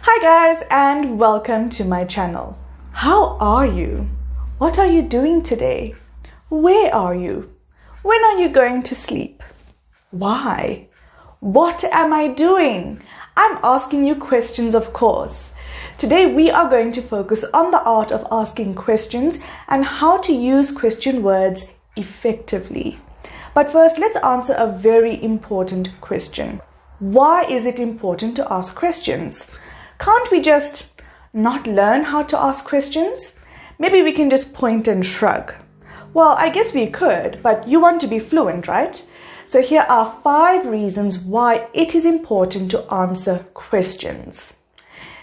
Hi guys, and welcome to my channel. How are you? What are you doing today? Where are you? When are you going to sleep? Why? What am I doing? I'm asking you questions, of course. Today we are going to focus on the art of asking questions and how to use question words effectively. But first, let's answer a very important question. Why is it important to ask questions? Can't we just not learn how to ask questions? Maybe we can just point and shrug. Well, I guess we could, but you want to be fluent, right? So here are 5 reasons why it is important to answer questions.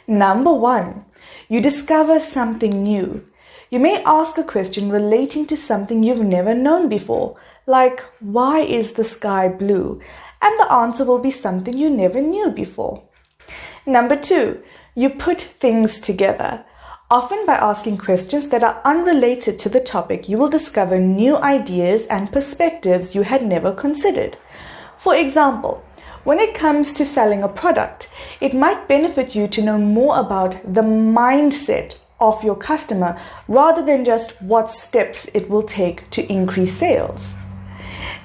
Number 1, you discover something new. You may ask a question relating to something you've never known before, like, why is the sky blue? And the answer will be something you never knew before. Number 2, you put things together. Often by asking questions that are unrelated to the topic, you will discover new ideas and perspectives you had never considered. For example, when it comes to selling a product, it might benefit you to know more about the mindset of your customer rather than just what steps it will take to increase sales.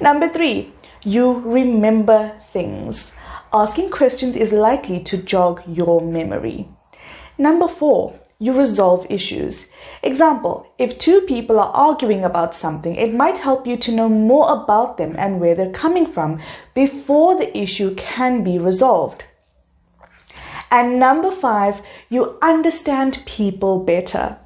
Number 3, you remember things. Asking questions is likely to jog your memory. Number 4, you resolve issues. Example, if 2 people are arguing about something, it might help you to know more about them and where they're coming from before the issue can be resolved. And number 5, you understand people better.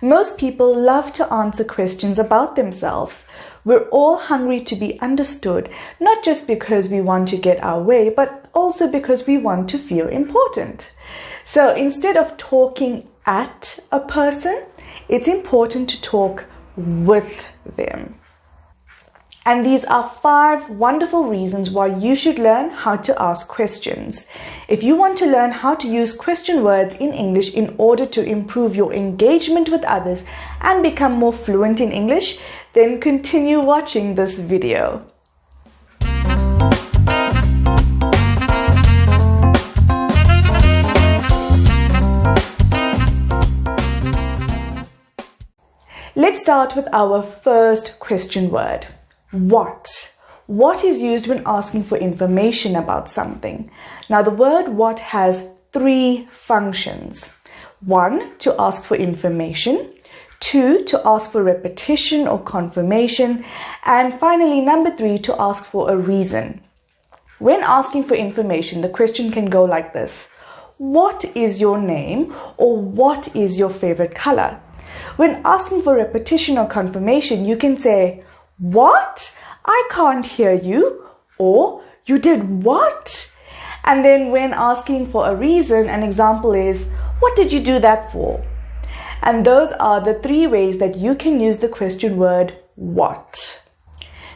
Most people love to answer questions about themselves. We're all hungry to be understood, not just because we want to get our way, but also because we want to feel important. So instead of talking at a person, it's important to talk with them. And these are 5 wonderful reasons why you should learn how to ask questions. If you want to learn how to use question words in English in order to improve your engagement with others and become more fluent in English, then continue watching this video. Let's start with our first question word. What? What is used when asking for information about something? Now, the word what has 3 functions. 1, to ask for information. 2, to ask for repetition or confirmation. And finally, number 3, to ask for a reason. When asking for information, the question can go like this. What is your name? Or what is your favorite color? When asking for repetition or confirmation, you can say, what? I can't hear you. Or, you did what? And then when asking for a reason, an example is, what did you do that for? And those are the 3 ways that you can use the question word what.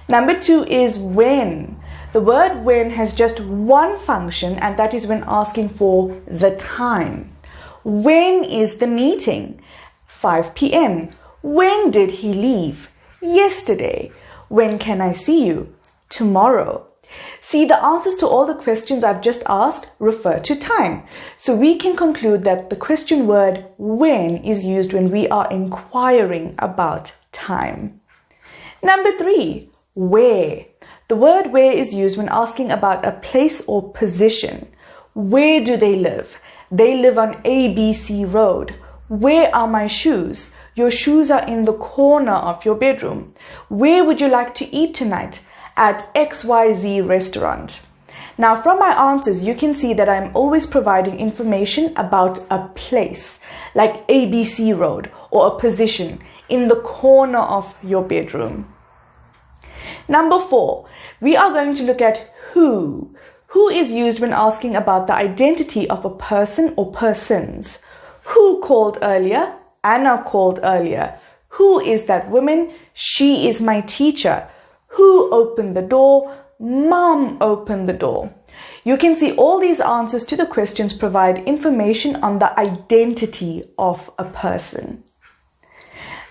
Number 2 is when. The word when has just 1 function, and that is when asking for the time. When is the meeting? 5 p.m. When did he leave? Yesterday. When can I see you? Tomorrow. See, the answers to all the questions I've just asked refer to time. So we can conclude that the question word when is used when we are inquiring about time. Number 3, where. The word where is used when asking about a place or position. Where do they live? They live on ABC Road. Where are my shoes? Your shoes are in the corner of your bedroom. Where would you like to eat tonight? At XYZ restaurant. Now, from my answers, you can see that I'm always providing information about a place, like ABC Road, or a position in the corner of your bedroom. Number 4, we are going to look at who. Who is used when asking about the identity of a person or persons. Who called earlier? Anna called earlier. Who is that woman? She is my teacher. Who opened the door? Mom opened the door. You can see all these answers to the questions provide information on the identity of a person.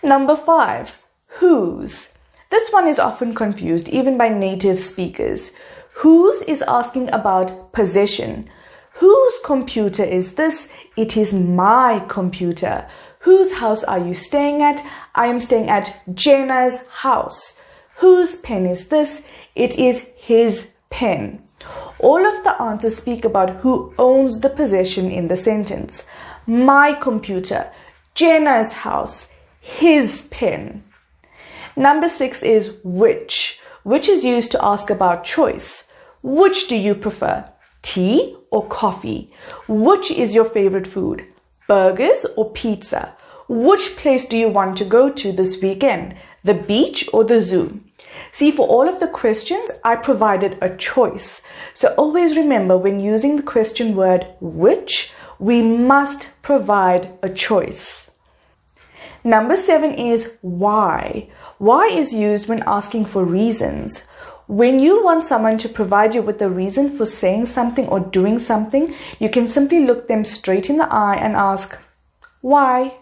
Number 5, whose. This one is often confused even by native speakers. Whose is asking about possession. Whose computer is this? It is my computer. Whose house are you staying at? I am staying at Jenna's house. Whose pen is this? It is his pen. All of the answers speak about who owns the possession in the sentence. My computer, Jenna's house, his pen. Number 6 is which is used to ask about choice. Which do you prefer? Tea or coffee? Which is your favorite food? Burgers or pizza? Which place do you want to go to this weekend? The beach or the zoo? See, for all of the questions, I provided a choice. So always remember, when using the question word which, we must provide a choice. Number 7 is why. Why is used when asking for reasons. When you want someone to provide you with a reason for saying something or doing something, you can simply look them straight in the eye and ask, why?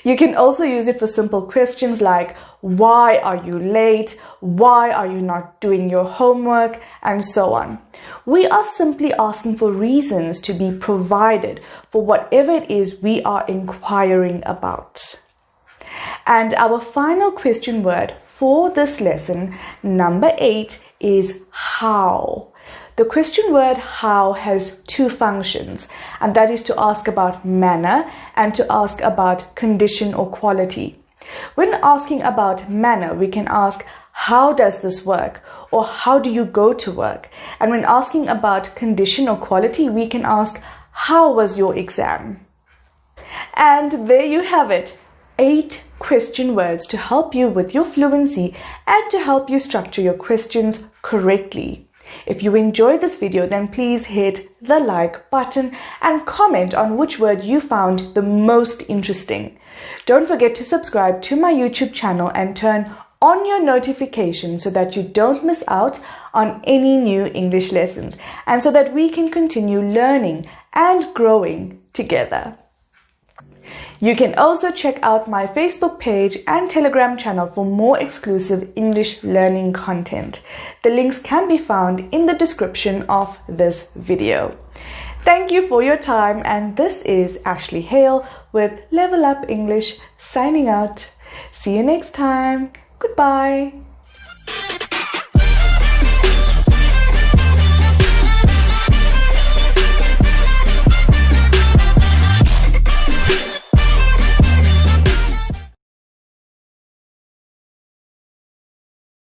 You can also use it for simple questions like, why are you late? Why are you not doing your homework? And so on. We are simply asking for reasons to be provided for whatever it is we are inquiring about. And our final question word for this lesson, number 8, is how. The question word how has 2 functions, and that is to ask about manner and to ask about condition or quality. When asking about manner, we can ask, how does this work? Or how do you go to work? And when asking about condition or quality, we can ask, how was your exam? And there you have it. 8 question words to help you with your fluency and to help you structure your questions correctly. If you enjoyed this video, then please hit the like button and comment on which word you found the most interesting. Don't forget to subscribe to my YouTube channel and turn on your notifications so that you don't miss out on any new English lessons and so that we can continue learning and growing together. You can also check out my Facebook page and Telegram channel for more exclusive English learning content. The links can be found in the description of this video. Thank you for your time, and this is Ashley Hale with Level Up English signing out. See you next time. Goodbye.